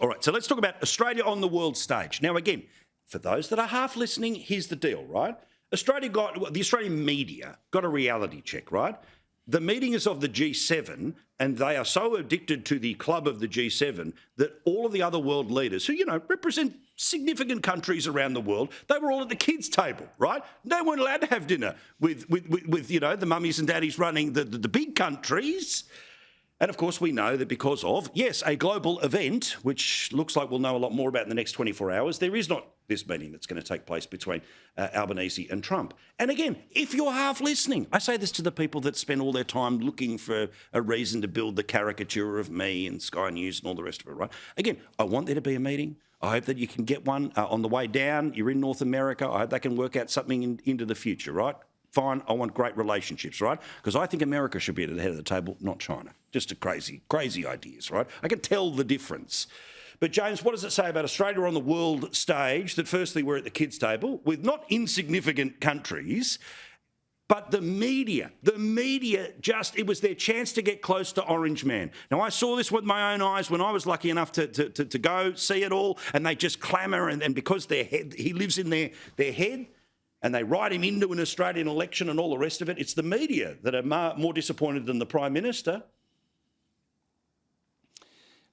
All right, so let's talk about Australia on the world stage. Now, again, for those that are half listening, here's the deal, right? The Australian media got a reality check, right? The meeting is of the G7, and they are so addicted to the club of the G7 that all of the other world leaders who, represent significant countries around the world, they were all at the kids' table, right? They weren't allowed to have dinner with the mummies and daddies running the big countries. And, of course, we know that because of, yes, a global event, which looks like we'll know a lot more about in the next 24 hours, there is not this meeting that's going to take place between Albanese and Trump. And, again, if you're half listening, I say this to the people that spend all their time looking for a reason to build the caricature of me and Sky News and all the rest of it, right? Again, I want there to be a meeting. I hope that you can get one on the way down. You're in North America. I hope they can work out something into the future, right? Fine, I want great relationships, right? Because I think America should be at the head of the table, not China. Just a crazy ideas, right? I can tell the difference. But, James, what does it say about Australia on the world stage that firstly we're at the kids' table with not insignificant countries, but the media just, it was their chance to get close to Orange Man. Now, I saw this with my own eyes when I was lucky enough to go see it all, and they just clamour, and because he lives in their head, and they write him into an Australian election and all the rest of it. It's the media that are more disappointed than the Prime Minister.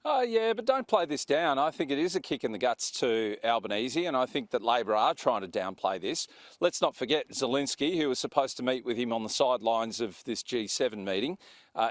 Oh, yeah, but don't play this down. I think it is a kick in the guts to Albanese, and I think that Labor are trying to downplay this. Let's not forget Zelensky, who was supposed to meet with him on the sidelines of this G7 meeting.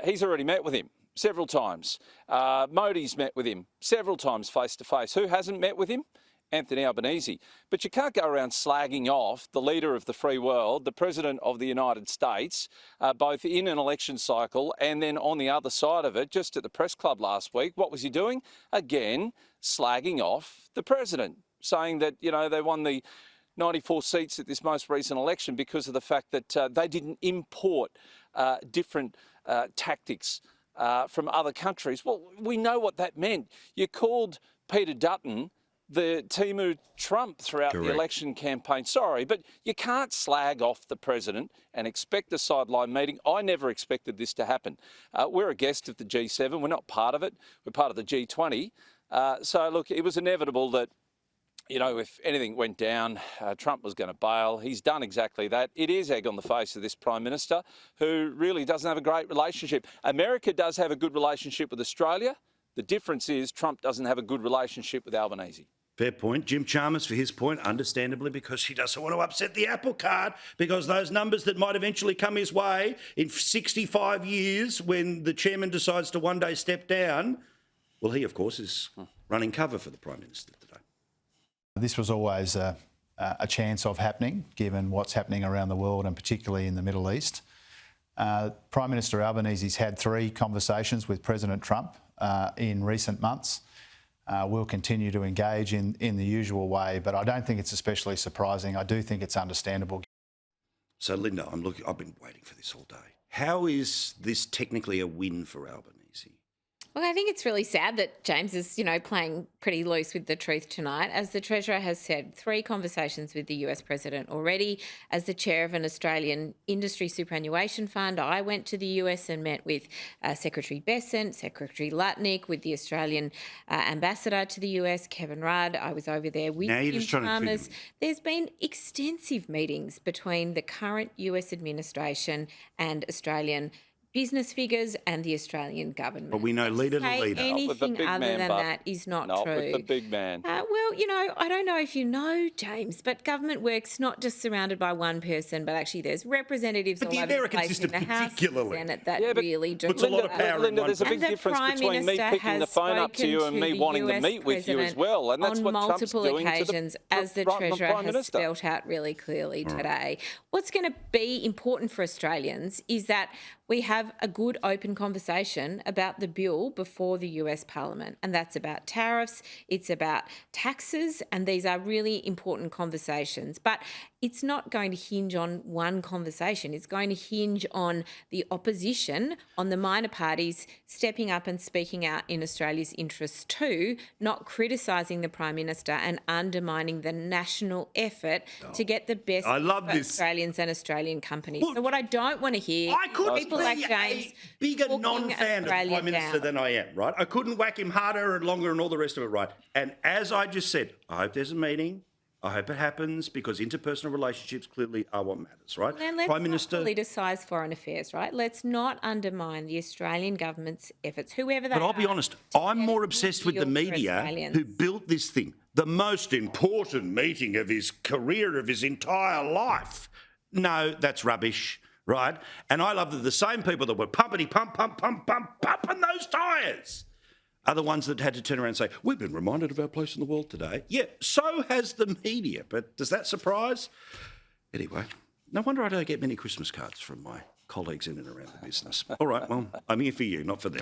He's already met with him several times. Modi's met with him several times face-to-face. Who hasn't met with him? Anthony Albanese. But you can't go around slagging off the leader of the free world, the President of the United States, both in an election cycle and then on the other side of it, just at the press club last week. What was he doing? Again, slagging off the President, saying that, they won the 94 seats at this most recent election because of the fact that they didn't import different tactics from other countries. Well, we know what that meant. You called Peter Dutton the Timu Trump throughout the election campaign. Sorry, but you can't slag off the president and expect a sideline meeting. I never expected this to happen. We're a guest of the G7. We're not part of it. We're part of the G20. So, look, it was inevitable that, if anything went down, Trump was going to bail. He's done exactly that. It is egg on the face of this Prime Minister who really doesn't have a great relationship. America does have a good relationship with Australia. The difference is Trump doesn't have a good relationship with Albanese. Fair point. Jim Chalmers, for his point, understandably, because he doesn't want to upset the apple cart, because those numbers that might eventually come his way in 65 years when the chairman decides to one day step down, well, he, of course, is running cover for the Prime Minister today. This was always a chance of happening, given what's happening around the world and particularly in the Middle East. Prime Minister Albanese's had 3 conversations with President Trump in recent months. We'll continue to engage in the usual way, but I don't think it's especially surprising. I do think it's understandable. So, Linda, I've been waiting for this all day. How is this technically a win for Albanese? Well, I think it's really sad that James is, playing pretty loose with the truth tonight. As the Treasurer has said, 3 conversations with the US President already. As the chair of an Australian industry superannuation fund, I went to the US and met with Secretary Bessent, Secretary Lutnick, with the Australian ambassador to the US, Kevin Rudd. I was over there with Jim Chalmers. There's been extensive meetings between the current US administration and Australian business figures and the Australian government. But we know leader to leader. Anything other than that is not true. Not with the big man. Well, I don't know if you know, James, but government works not just surrounded by one person, but actually there's representatives all over the place in the House and the Senate that really do. Puts a lot of power Linda, there's a big difference between me picking the phone up to you and me wanting to meet with you as well. And that's what Trump's doing to the as the Treasurer has spelt out really clearly today. What's going to be important for Australians is that we have a good open conversation about the bill before the US Parliament, and that's about tariffs, it's about taxes, and these are really important conversations. But it's not going to hinge on one conversation. It's going to hinge on the opposition, on the minor parties stepping up and speaking out in Australia's interests too, not criticising the Prime Minister and undermining the national effort to get the best for Australians and Australian companies. So what I don't want to hear is people people like James a bigger talking non-fan of the Australia Prime Minister down. than I am, right? I couldn't whack him harder and longer and all the rest of it, right? And as I just said, I hope there's a meeting. I hope it happens because interpersonal relationships clearly are what matters, right? Then let's Prime not Minister. politicise foreign affairs, right? Let's not undermine the Australian government's efforts, whoever they are. But I'll be honest, I'm more obsessed with the deal for media Australians. who built this thing. The most important meeting of his career, of his entire life. No, that's rubbish, right? And I love that the same people that were pumping those tyres are the ones that had to turn around and say, we've been reminded of our place in the world today. Yeah, so has the media. But does that surprise? Anyway, no wonder I don't get many Christmas cards from my colleagues in and around the business. All right, well, I'm here for you, not for them.